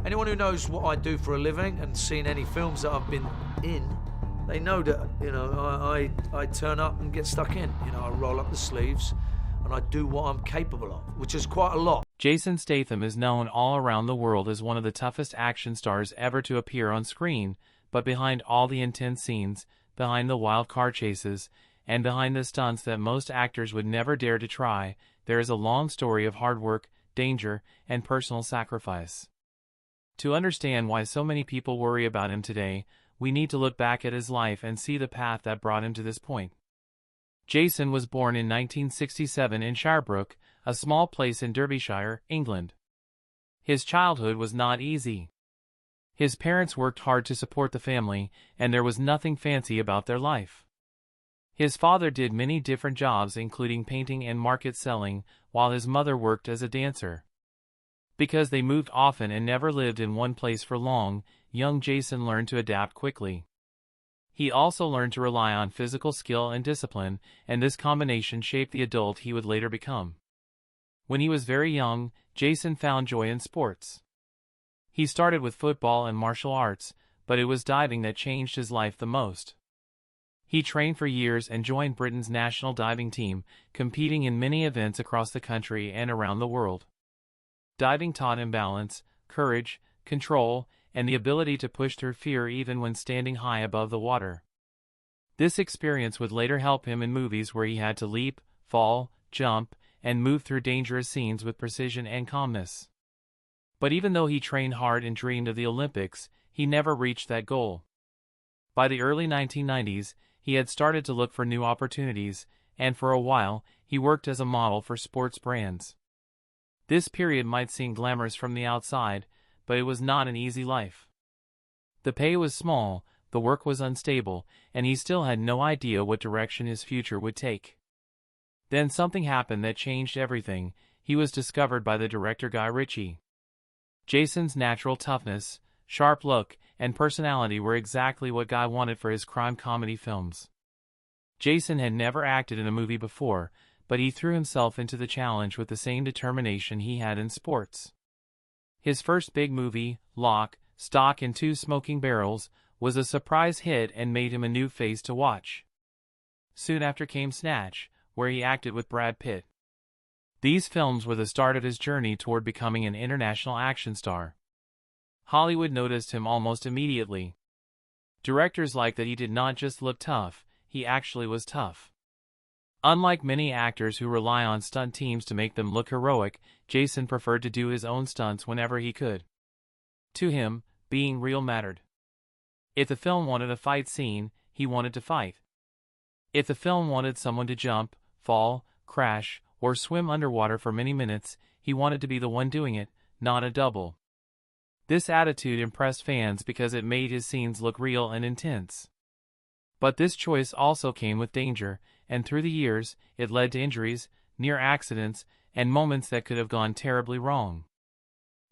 Anyone who knows what I do for a living and seen any films that I've been in, they know that, I turn up and get stuck in. I roll up the sleeves and I do what I'm capable of, which is quite a lot. Jason Statham is known all around the world as one of the toughest action stars ever to appear on screen, but behind all the intense scenes, behind the wild car chases, and behind the stunts that most actors would never dare to try, there is a long story of hard work, danger, and personal sacrifice. To understand why so many people worry about him today, we need to look back at his life and see the path that brought him to this point. Jason was born in 1967 in Shirebrook, a small place in Derbyshire, England. His childhood was not easy. His parents worked hard to support the family, and there was nothing fancy about their life. His father did many different jobs including painting and market selling, while his mother worked as a dancer. Because they moved often and never lived in one place for long, young Jason learned to adapt quickly. He also learned to rely on physical skill and discipline, and this combination shaped the adult he would later become. When he was very young, Jason found joy in sports. He started with football and martial arts, but it was diving that changed his life the most. He trained for years and joined Britain's national diving team, competing in many events across the country and around the world. Diving taught him balance, courage, control, and the ability to push through fear even when standing high above the water. This experience would later help him in movies where he had to leap, fall, jump, and move through dangerous scenes with precision and calmness. But even though he trained hard and dreamed of the Olympics, he never reached that goal. By the early 1990s, he had started to look for new opportunities, and for a while, he worked as a model for sports brands. This period might seem glamorous from the outside, but it was not an easy life. The pay was small, the work was unstable, and he still had no idea what direction his future would take. Then something happened that changed everything. He was discovered by the director Guy Ritchie. Jason's natural toughness, sharp look, and personality were exactly what Guy wanted for his crime comedy films. Jason had never acted in a movie before, but he threw himself into the challenge with the same determination he had in sports. His first big movie, Lock, Stock and Two Smoking Barrels, was a surprise hit and made him a new face to watch. Soon after came Snatch, where he acted with Brad Pitt. These films were the start of his journey toward becoming an international action star. Hollywood noticed him almost immediately. Directors liked that he did not just look tough, he actually was tough. Unlike many actors who rely on stunt teams to make them look heroic, Jason preferred to do his own stunts whenever he could. To him, being real mattered. If the film wanted a fight scene, he wanted to fight. If the film wanted someone to jump, fall, crash, or swim underwater for many minutes, he wanted to be the one doing it, not a double. This attitude impressed fans because it made his scenes look real and intense. But this choice also came with danger, and through the years, it led to injuries, near accidents, and moments that could have gone terribly wrong.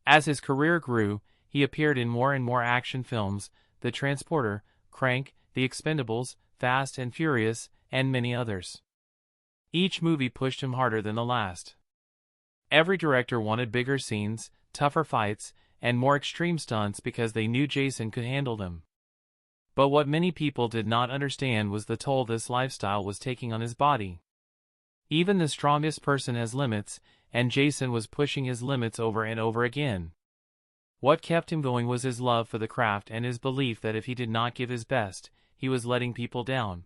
As his career grew, he appeared in more and more action films, The Transporter, Crank, The Expendables, Fast and Furious, and many others. Each movie pushed him harder than the last. Every director wanted bigger scenes, tougher fights, and more extreme stunts because they knew Jason could handle them. But what many people did not understand was the toll this lifestyle was taking on his body. Even the strongest person has limits, and Jason was pushing his limits over and over again. What kept him going was his love for the craft and his belief that if he did not give his best, he was letting people down.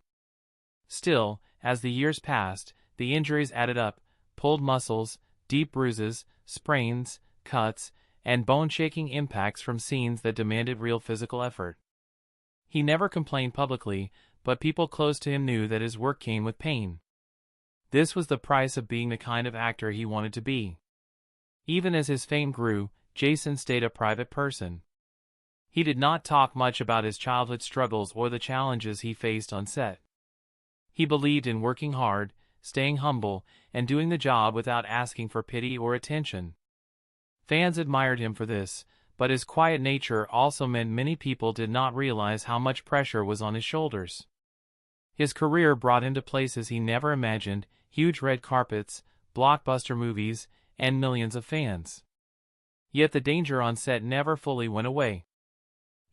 Still, as the years passed, the injuries added up: pulled muscles, deep bruises, sprains, cuts, and bone-shaking impacts from scenes that demanded real physical effort. He never complained publicly, but people close to him knew that his work came with pain. This was the price of being the kind of actor he wanted to be. Even as his fame grew, Jason stayed a private person. He did not talk much about his childhood struggles or the challenges he faced on set. He believed in working hard, staying humble, and doing the job without asking for pity or attention. Fans admired him for this, but his quiet nature also meant many people did not realize how much pressure was on his shoulders. His career brought him to places he never imagined: huge red carpets, blockbuster movies, and millions of fans. Yet the danger on set never fully went away.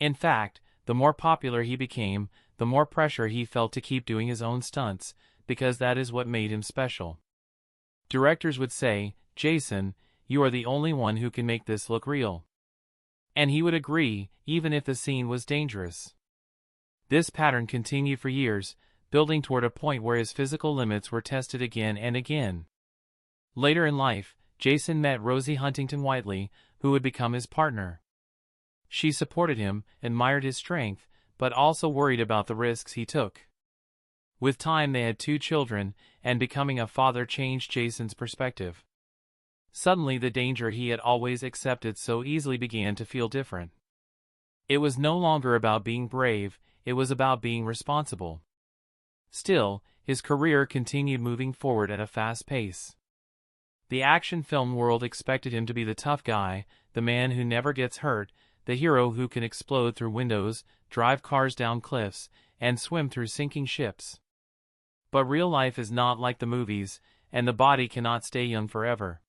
In fact, the more popular he became, the more pressure he felt to keep doing his own stunts, because that is what made him special. Directors would say, "Jason, you are the only one who can make this look real." And he would agree, even if the scene was dangerous. This pattern continued for years, building toward a point where his physical limits were tested again and again. Later in life, Jason met Rosie Huntington-Whiteley, who would become his partner. She supported him, admired his strength, but also worried about the risks he took. With time they had 2 children, and becoming a father changed Jason's perspective. Suddenly the danger he had always accepted so easily began to feel different. It was no longer about being brave, it was about being responsible. Still, his career continued moving forward at a fast pace. The action film world expected him to be the tough guy, the man who never gets hurt, the hero who can explode through windows, drive cars down cliffs, and swim through sinking ships. But real life is not like the movies, and the body cannot stay young forever.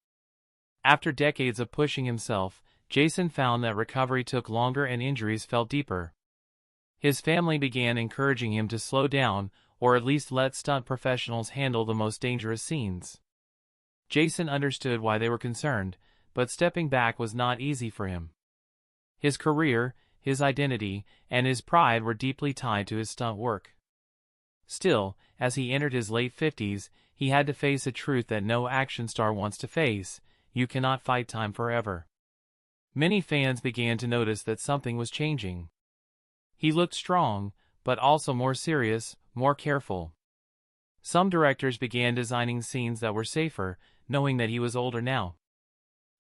After decades of pushing himself, Jason found that recovery took longer and injuries felt deeper. His family began encouraging him to slow down, or at least let stunt professionals handle the most dangerous scenes. Jason understood why they were concerned, but stepping back was not easy for him. His career, his identity, and his pride were deeply tied to his stunt work. Still, as he entered his late 50s, he had to face a truth that no action star wants to face: you cannot fight time forever. Many fans began to notice that something was changing. He looked strong, but also more serious, more careful. Some directors began designing scenes that were safer, knowing that he was older now.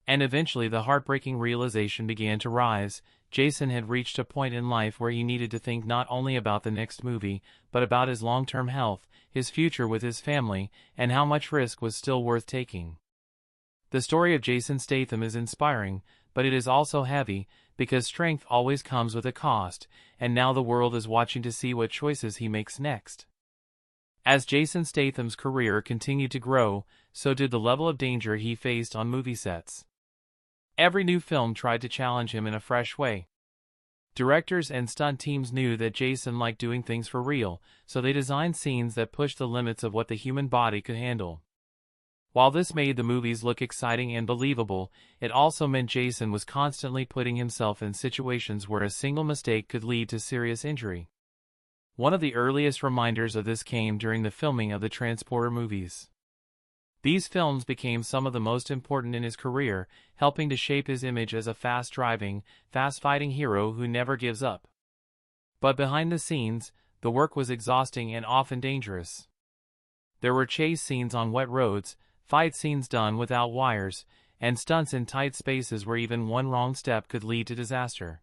And eventually the heartbreaking realization began to rise: Jason had reached a point in life where he needed to think not only about the next movie, but about his long-term health, his future with his family, and how much risk was still worth taking. The story of Jason Statham is inspiring, but it is also heavy, because strength always comes with a cost, and now the world is watching to see what choices he makes next. As Jason Statham's career continued to grow, so did the level of danger he faced on movie sets. Every new film tried to challenge him in a fresh way. Directors and stunt teams knew that Jason liked doing things for real, so they designed scenes that pushed the limits of what the human body could handle. While this made the movies look exciting and believable, it also meant Jason was constantly putting himself in situations where a single mistake could lead to serious injury. One of the earliest reminders of this came during the filming of the Transporter movies. These films became some of the most important in his career, helping to shape his image as a fast-driving, fast-fighting hero who never gives up. But behind the scenes, the work was exhausting and often dangerous. There were chase scenes on wet roads, fight scenes done without wires, and stunts in tight spaces where even one wrong step could lead to disaster.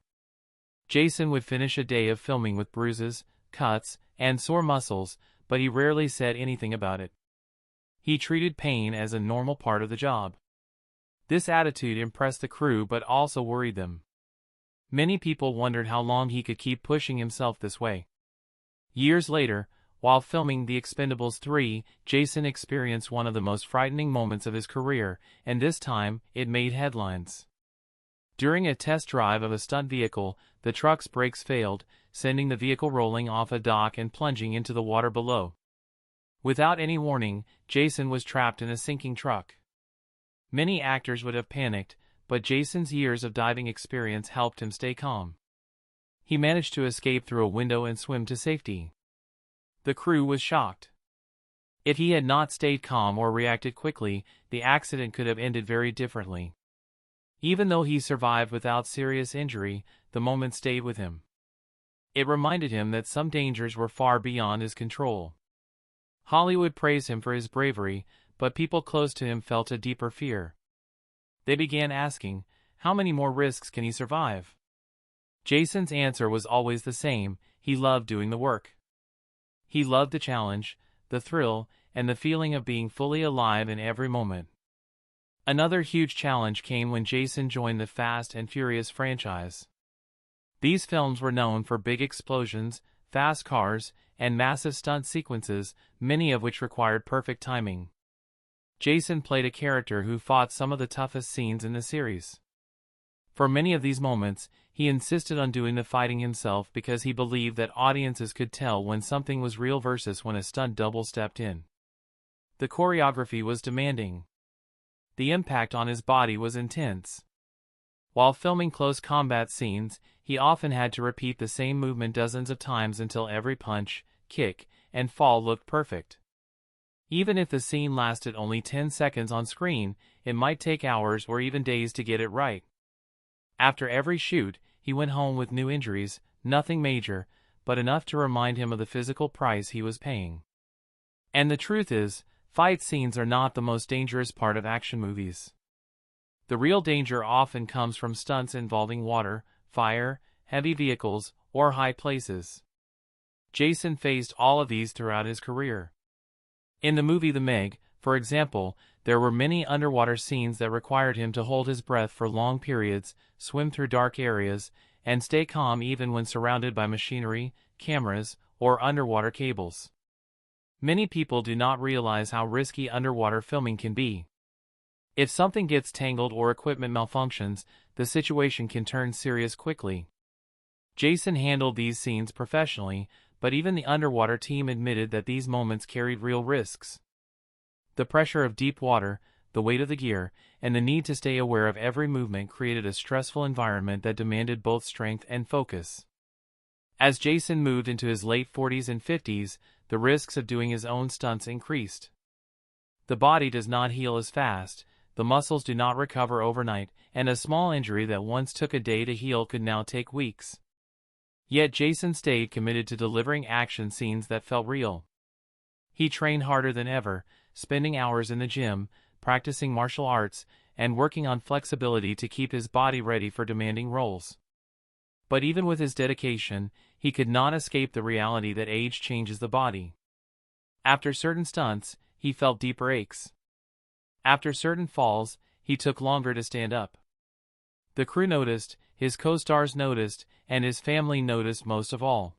Jason would finish a day of filming with bruises, cuts, and sore muscles, but he rarely said anything about it. He treated pain as a normal part of the job. This attitude impressed the crew but also worried them. Many people wondered how long he could keep pushing himself this way. Years later, while filming The Expendables 3, Jason experienced one of the most frightening moments of his career, and this time, it made headlines. During a test drive of a stunt vehicle, the truck's brakes failed, sending the vehicle rolling off a dock and plunging into the water below. Without any warning, Jason was trapped in a sinking truck. Many actors would have panicked, but Jason's years of diving experience helped him stay calm. He managed to escape through a window and swim to safety. The crew was shocked. If he had not stayed calm or reacted quickly, the accident could have ended very differently. Even though he survived without serious injury, the moment stayed with him. It reminded him that some dangers were far beyond his control. Hollywood praised him for his bravery, but people close to him felt a deeper fear. They began asking, how many more risks can he survive? Jason's answer was always the same: he loved doing the work. He loved the challenge, the thrill, and the feeling of being fully alive in every moment. Another huge challenge came when Jason joined the Fast and Furious franchise. These films were known for big explosions, fast cars, and massive stunt sequences, many of which required perfect timing. Jason played a character who fought some of the toughest scenes in the series. For many of these moments, he insisted on doing the fighting himself because he believed that audiences could tell when something was real versus when a stunt double stepped in. The choreography was demanding. The impact on his body was intense. While filming close combat scenes, he often had to repeat the same movement dozens of times until every punch, kick, and fall looked perfect. Even if the scene lasted only 10 seconds on screen, it might take hours or even days to get it right. After every shoot, he went home with new injuries, nothing major, but enough to remind him of the physical price he was paying. And the truth is, fight scenes are not the most dangerous part of action movies. The real danger often comes from stunts involving water, fire, heavy vehicles, or high places. Jason faced all of these throughout his career. In the movie The Meg, for example, there were many underwater scenes that required him to hold his breath for long periods, swim through dark areas, and stay calm even when surrounded by machinery, cameras, or underwater cables. Many people do not realize how risky underwater filming can be. If something gets tangled or equipment malfunctions, the situation can turn serious quickly. Jason handled these scenes professionally, but even the underwater team admitted that these moments carried real risks. The pressure of deep water, the weight of the gear, and the need to stay aware of every movement created a stressful environment that demanded both strength and focus. As Jason moved into his late 40s and 50s, the risks of doing his own stunts increased. The body does not heal as fast, the muscles do not recover overnight, and a small injury that once took a day to heal could now take weeks. Yet Jason stayed committed to delivering action scenes that felt real. He trained harder than ever, spending hours in the gym, practicing martial arts, and working on flexibility to keep his body ready for demanding roles. But even with his dedication, he could not escape the reality that age changes the body. After certain stunts, he felt deeper aches. After certain falls, he took longer to stand up. The crew noticed, his co-stars noticed, and his family noticed most of all.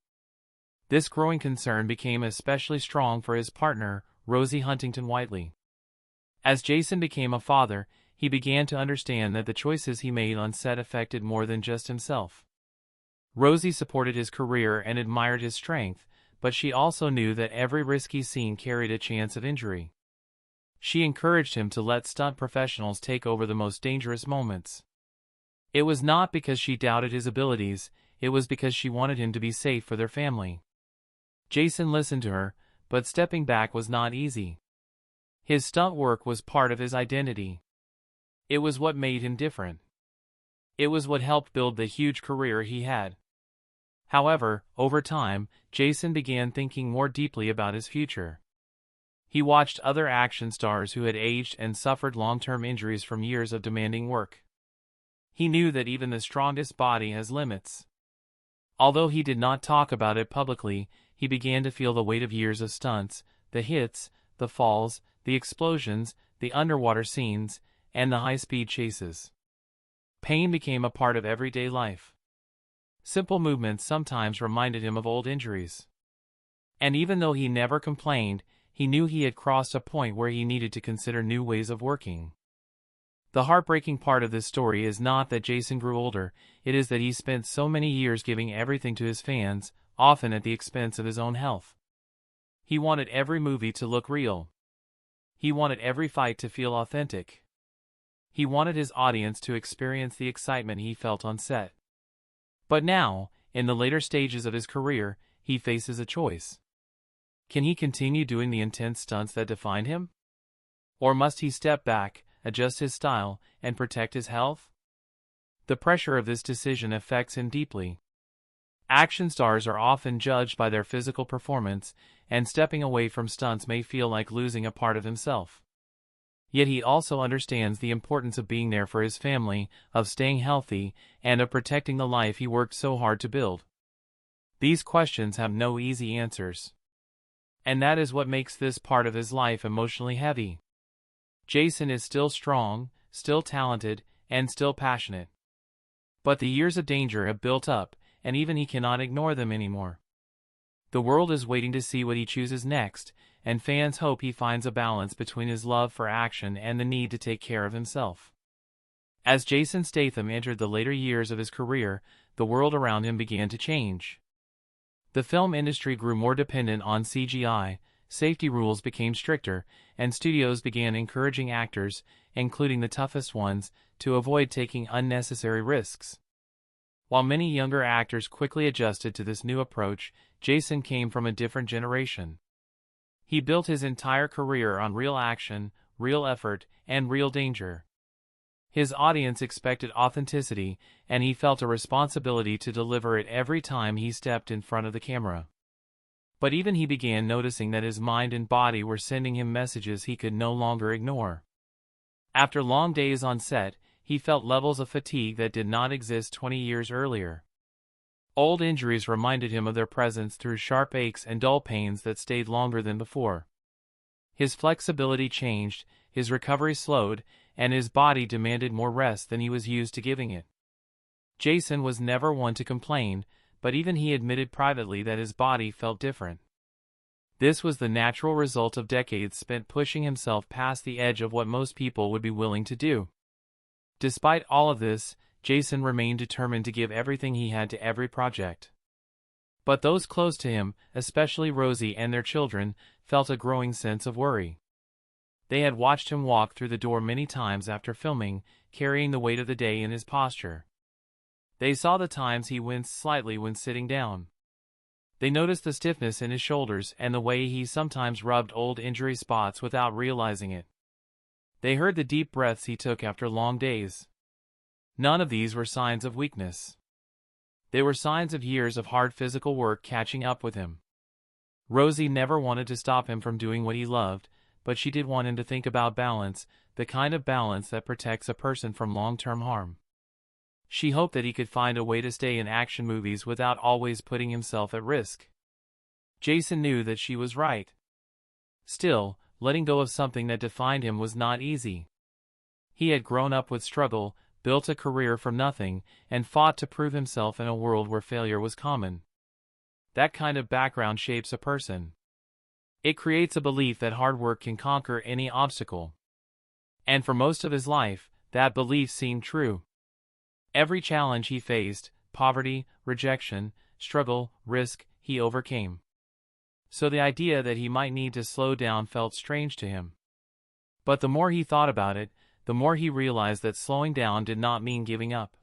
This growing concern became especially strong for his partner, Rosie Huntington-Whiteley. As Jason became a father, he began to understand that the choices he made on set affected more than just himself. Rosie supported his career and admired his strength, but she also knew that every risky scene carried a chance of injury. She encouraged him to let stunt professionals take over the most dangerous moments. It was not because she doubted his abilities, it was because she wanted him to be safe for their family. Jason listened to her, but stepping back was not easy. His stunt work was part of his identity. It was what made him different. It was what helped build the huge career he had. However, over time, Jason began thinking more deeply about his future. He watched other action stars who had aged and suffered long-term injuries from years of demanding work. He knew that even the strongest body has limits. Although he did not talk about it publicly, he began to feel the weight of years of stunts, the hits, the falls, the explosions, the underwater scenes, and the high-speed chases. Pain became a part of everyday life. Simple movements sometimes reminded him of old injuries. And even though he never complained, he knew he had crossed a point where he needed to consider new ways of working. The heartbreaking part of this story is not that Jason grew older, it is that he spent so many years giving everything to his fans, often at the expense of his own health. He wanted every movie to look real. He wanted every fight to feel authentic. He wanted his audience to experience the excitement he felt on set. But now, in the later stages of his career, he faces a choice. Can he continue doing the intense stunts that defined him? Or must he step back, adjust his style, and protect his health? The pressure of this decision affects him deeply. Action stars are often judged by their physical performance, and stepping away from stunts may feel like losing a part of himself. Yet he also understands the importance of being there for his family, of staying healthy, and of protecting the life he worked so hard to build. These questions have no easy answers. And that is what makes this part of his life emotionally heavy. Jason is still strong, still talented, and still passionate. But the years of danger have built up, and even he cannot ignore them anymore. The world is waiting to see what he chooses next, and fans hope he finds a balance between his love for action and the need to take care of himself. As Jason Statham entered the later years of his career, the world around him began to change. The film industry grew more dependent on CGI, safety rules became stricter, and studios began encouraging actors, including the toughest ones, to avoid taking unnecessary risks. While many younger actors quickly adjusted to this new approach, Jason came from a different generation. He built his entire career on real action, real effort, and real danger. His audience expected authenticity, and he felt a responsibility to deliver it every time he stepped in front of the camera. But even he began noticing that his mind and body were sending him messages he could no longer ignore. After long days on set, he felt levels of fatigue that did not exist 20 years earlier. Old injuries reminded him of their presence through sharp aches and dull pains that stayed longer than before. His flexibility changed, his recovery slowed, and his body demanded more rest than he was used to giving it. Jason was never one to complain, but even he admitted privately that his body felt different. This was the natural result of decades spent pushing himself past the edge of what most people would be willing to do. Despite all of this, Jason remained determined to give everything he had to every project. But those close to him, especially Rosie and their children, felt a growing sense of worry. They had watched him walk through the door many times after filming, carrying the weight of the day in his posture. They saw the times he winced slightly when sitting down. They noticed the stiffness in his shoulders and the way he sometimes rubbed old injury spots without realizing it. They heard the deep breaths he took after long days. None of these were signs of weakness. They were signs of years of hard physical work catching up with him. Rosie never wanted to stop him from doing what he loved, but she did want him to think about balance, the kind of balance that protects a person from long-term harm. She hoped that he could find a way to stay in action movies without always putting himself at risk. Jason knew that she was right. Still, letting go of something that defined him was not easy. He had grown up with struggle, built a career from nothing, and fought to prove himself in a world where failure was common. That kind of background shapes a person. It creates a belief that hard work can conquer any obstacle. And for most of his life, that belief seemed true. Every challenge he faced, poverty, rejection, struggle, risk, he overcame. So the idea that he might need to slow down felt strange to him. But the more he thought about it, the more he realized that slowing down did not mean giving up.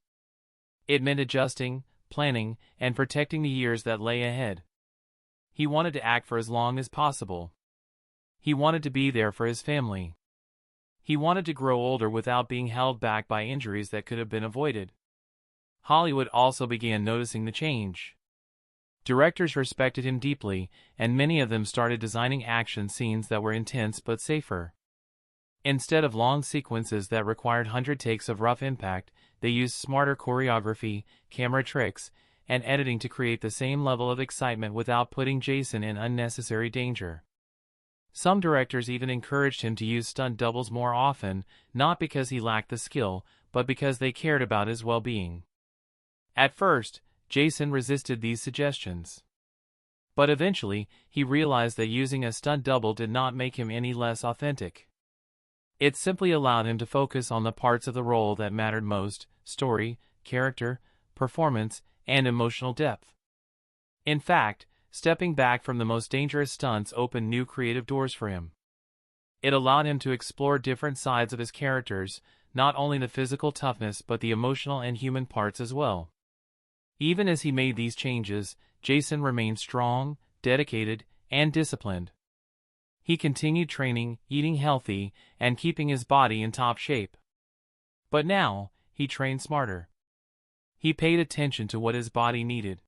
It meant adjusting, planning, and protecting the years that lay ahead. He wanted to act for as long as possible. He wanted to be there for his family. He wanted to grow older without being held back by injuries that could have been avoided. Hollywood also began noticing the change. Directors respected him deeply, and many of them started designing action scenes that were intense but safer. Instead of long sequences that required 100 takes of rough impact, they used smarter choreography, camera tricks, and editing to create the same level of excitement without putting Jason in unnecessary danger. Some directors even encouraged him to use stunt doubles more often, not because he lacked the skill, but because they cared about his well-being. At first, Jason resisted these suggestions. But eventually, he realized that using a stunt double did not make him any less authentic. It simply allowed him to focus on the parts of the role that mattered most: story, character, performance, and emotional depth. In fact, stepping back from the most dangerous stunts opened new creative doors for him. It allowed him to explore different sides of his characters, not only the physical toughness but the emotional and human parts as well. Even as he made these changes, Jason remained strong, dedicated, and disciplined. He continued training, eating healthy, and keeping his body in top shape. But now, he trained smarter. He paid attention to what his body needed.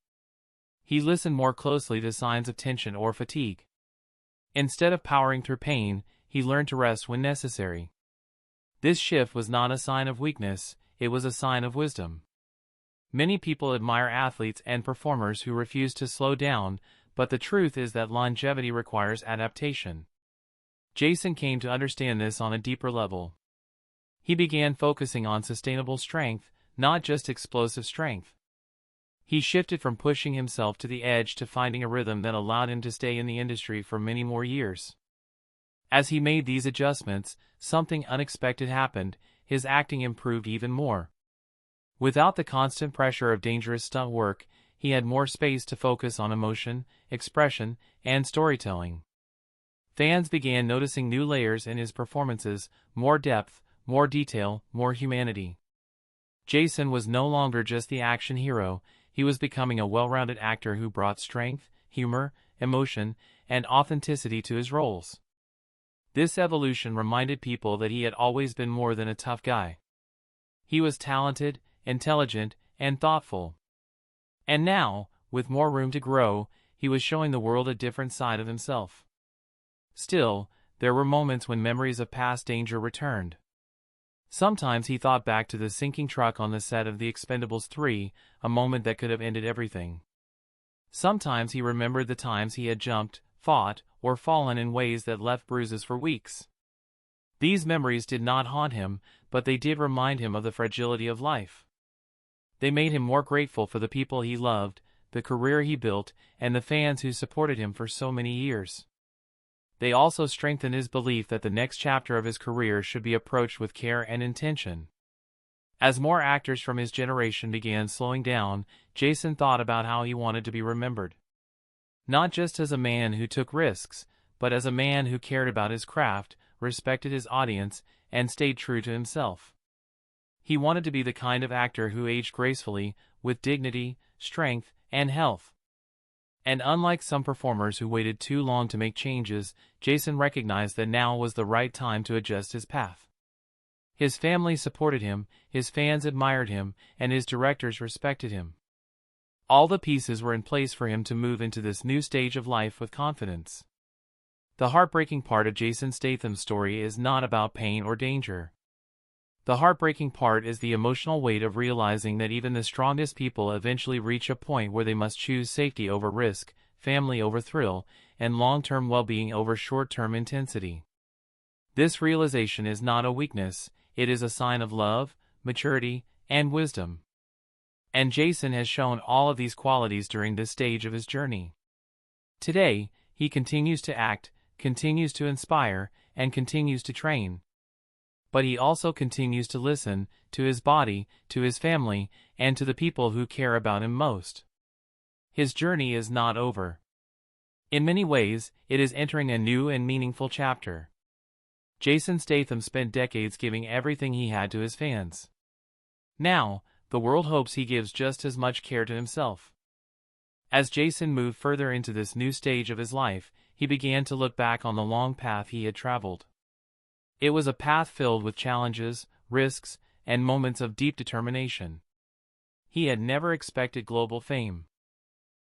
He listened more closely to signs of tension or fatigue. Instead of powering through pain, he learned to rest when necessary. This shift was not a sign of weakness, it was a sign of wisdom. Many people admire athletes and performers who refuse to slow down, but the truth is that longevity requires adaptation. Jason came to understand this on a deeper level. He began focusing on sustainable strength, not just explosive strength. He shifted from pushing himself to the edge to finding a rhythm that allowed him to stay in the industry for many more years. As he made these adjustments, something unexpected happened. his acting improved even more. Without the constant pressure of dangerous stunt work, he had more space to focus on emotion, expression, and storytelling. Fans began noticing new layers in his performances, more depth, more detail, more humanity. Jason was no longer just the action hero, he was becoming a well-rounded actor who brought strength, humor, emotion, and authenticity to his roles. This evolution reminded people that he had always been more than a tough guy. He was talented, intelligent, and thoughtful. And now, with more room to grow, he was showing the world a different side of himself. Still, there were moments when memories of past danger returned. Sometimes he thought back to the sinking truck on the set of The Expendables 3, a moment that could have ended everything. Sometimes he remembered the times he had jumped, fought, or fallen in ways that left bruises for weeks. These memories did not haunt him, but they did remind him of the fragility of life. They made him more grateful for the people he loved, the career he built, and the fans who supported him for so many years. They also strengthened his belief that the next chapter of his career should be approached with care and intention. As more actors from his generation began slowing down, Jason thought about how he wanted to be remembered. Not just as a man who took risks, but as a man who cared about his craft, respected his audience, and stayed true to himself. He wanted to be the kind of actor who aged gracefully, with dignity, strength, and health. And unlike some performers who waited too long to make changes, Jason recognized that now was the right time to adjust his path. His family supported him, his fans admired him, and his directors respected him. All the pieces were in place for him to move into this new stage of life with confidence. The heartbreaking part of Jason Statham's story is not about pain or danger. The heartbreaking part is the emotional weight of realizing that even the strongest people eventually reach a point where they must choose safety over risk, family over thrill, and long-term well-being over short-term intensity. This realization is not a weakness, it is a sign of love, maturity, and wisdom. And Jason has shown all of these qualities during this stage of his journey. Today, he continues to act, continues to inspire, and continues to train. But he also continues to listen, to his body, to his family, and to the people who care about him most. His journey is not over. In many ways, it is entering a new and meaningful chapter. Jason Statham spent decades giving everything he had to his fans. Now, the world hopes he gives just as much care to himself. As Jason moved further into this new stage of his life, he began to look back on the long path he had traveled. It was a path filled with challenges, risks, and moments of deep determination. He had never expected global fame.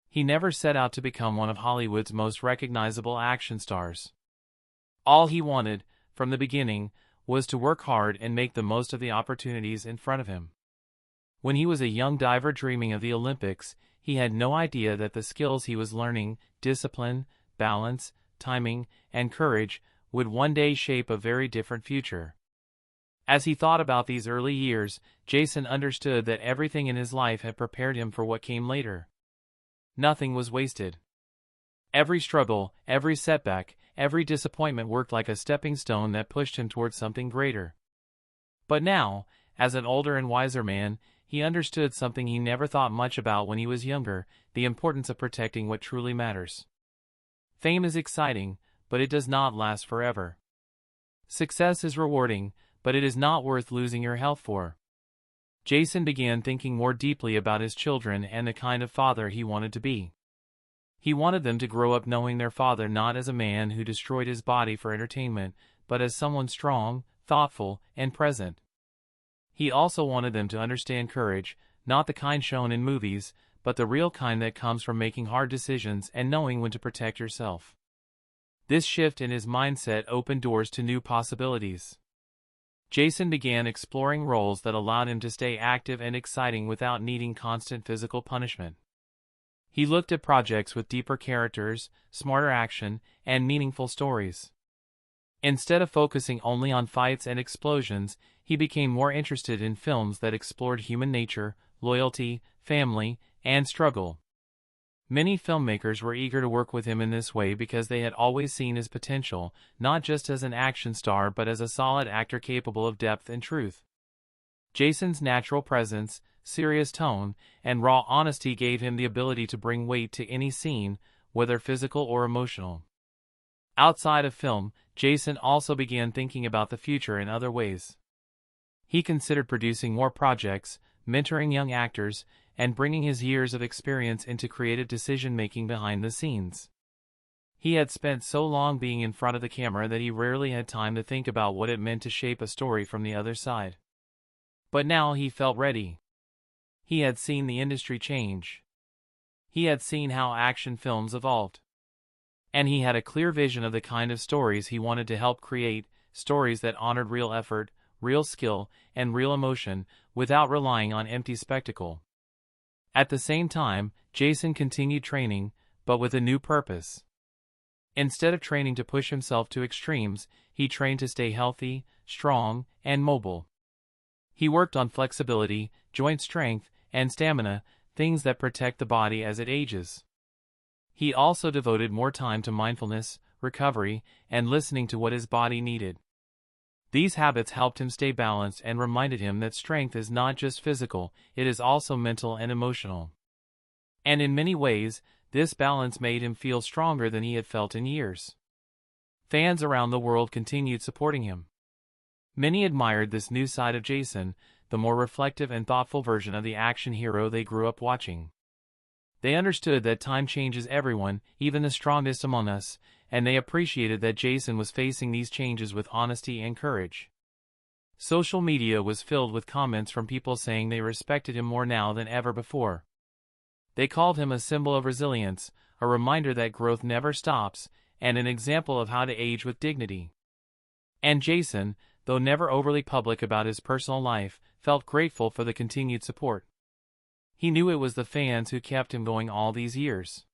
He never set out to become one of Hollywood's most recognizable action stars. All he wanted, from the beginning, was to work hard and make the most of the opportunities in front of him. When he was a young diver dreaming of the Olympics, he had no idea that the skills he was learning, discipline, balance, timing, and courage, would one day shape a very different future. As he thought about these early years, Jason understood that everything in his life had prepared him for what came later. Nothing was wasted. Every struggle, every setback, every disappointment worked like a stepping stone that pushed him towards something greater. But now, as an older and wiser man, he understood something he never thought much about when he was younger, the importance of protecting what truly matters. Fame is exciting, but it does not last forever. Success is rewarding, but it is not worth losing your health for. Jason began thinking more deeply about his children and the kind of father he wanted to be. He wanted them to grow up knowing their father not as a man who destroyed his body for entertainment, but as someone strong, thoughtful, and present. He also wanted them to understand courage, not the kind shown in movies, but the real kind that comes from making hard decisions and knowing when to protect yourself. This shift in his mindset opened doors to new possibilities. Jason began exploring roles that allowed him to stay active and exciting without needing constant physical punishment. He looked at projects with deeper characters, smarter action, and meaningful stories. Instead of focusing only on fights and explosions, he became more interested in films that explored human nature, loyalty, family, and struggle. Many filmmakers were eager to work with him in this way because they had always seen his potential, not just as an action star but as a solid actor capable of depth and truth. Jason's natural presence, serious tone, and raw honesty gave him the ability to bring weight to any scene, whether physical or emotional. Outside of film, Jason also began thinking about the future in other ways. He considered producing more projects, mentoring young actors, and bringing his years of experience into creative decision-making behind the scenes. He had spent so long being in front of the camera that he rarely had time to think about what it meant to shape a story from the other side. But now he felt ready. He had seen the industry change. He had seen how action films evolved. And he had a clear vision of the kind of stories he wanted to help create, stories that honored real effort, real skill, and real emotion, without relying on empty spectacle. At the same time, Jason continued training, but with a new purpose. Instead of training to push himself to extremes, he trained to stay healthy, strong, and mobile. He worked on flexibility, joint strength, and stamina, things that protect the body as it ages. He also devoted more time to mindfulness, recovery, and listening to what his body needed. These habits helped him stay balanced and reminded him that strength is not just physical, it is also mental and emotional. And in many ways, this balance made him feel stronger than he had felt in years. Fans around the world continued supporting him. Many admired this new side of Jason, the more reflective and thoughtful version of the action hero they grew up watching. They understood that time changes everyone, even the strongest among us, and they appreciated that Jason was facing these changes with honesty and courage. Social media was filled with comments from people saying they respected him more now than ever before. They called him a symbol of resilience, a reminder that growth never stops, and an example of how to age with dignity. And Jason, though never overly public about his personal life, felt grateful for the continued support. He knew it was the fans who kept him going all these years.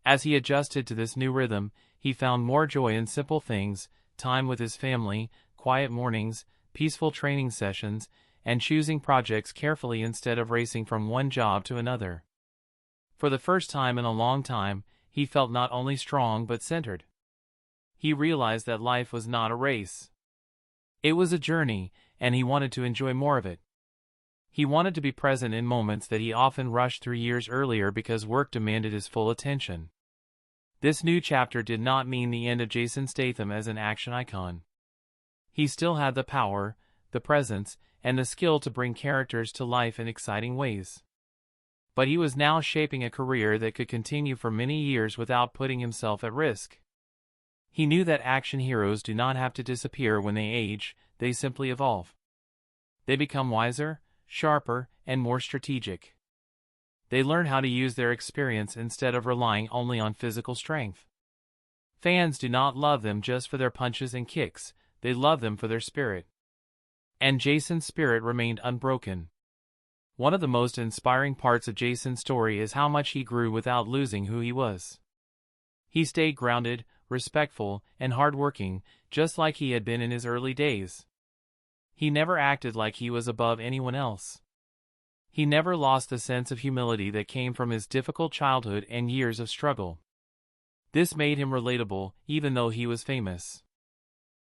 As he adjusted to this new rhythm, he found more joy in simple things, time with his family, quiet mornings, peaceful training sessions, and choosing projects carefully instead of racing from one job to another. For the first time in a long time, he felt not only strong but centered. He realized that life was not a race. It was a journey, and he wanted to enjoy more of it. He wanted to be present in moments that he often rushed through years earlier because work demanded his full attention. This new chapter did not mean the end of Jason Statham as an action icon. He still had the power, the presence, and the skill to bring characters to life in exciting ways. But he was now shaping a career that could continue for many years without putting himself at risk. He knew that action heroes do not have to disappear when they age, they simply evolve. They become wiser, sharper, and more strategic. They learn how to use their experience instead of relying only on physical strength. Fans do not love them just for their punches and kicks, they love them for their spirit. And Jason's spirit remained unbroken. One of the most inspiring parts of Jason's story is how much he grew without losing who he was. He stayed grounded, respectful, and hardworking, just like he had been in his early days. He never acted like he was above anyone else. He never lost the sense of humility that came from his difficult childhood and years of struggle. This made him relatable, even though he was famous.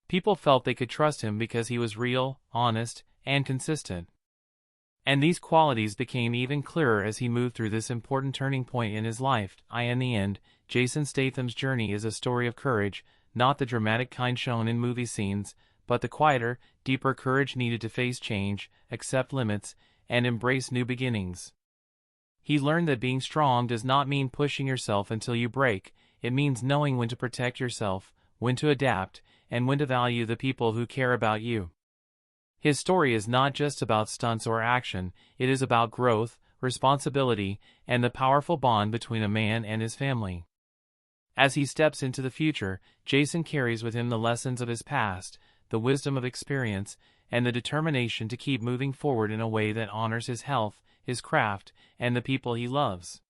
People felt they could trust him because he was real, honest, and consistent. And these qualities became even clearer as he moved through this important turning point in his life. In the end, Jason Statham's journey is a story of courage, not the dramatic kind shown in movie scenes, but the quieter, deeper courage needed to face change, accept limits, and embrace new beginnings. He learned that being strong does not mean pushing yourself until you break, it means knowing when to protect yourself, when to adapt, and when to value the people who care about you. His story is not just about stunts or action, it is about growth, responsibility, and the powerful bond between a man and his family. As he steps into the future, Jason carries with him the lessons of his past, the wisdom of experience, and the determination to keep moving forward in a way that honors his health, his craft, and the people he loves.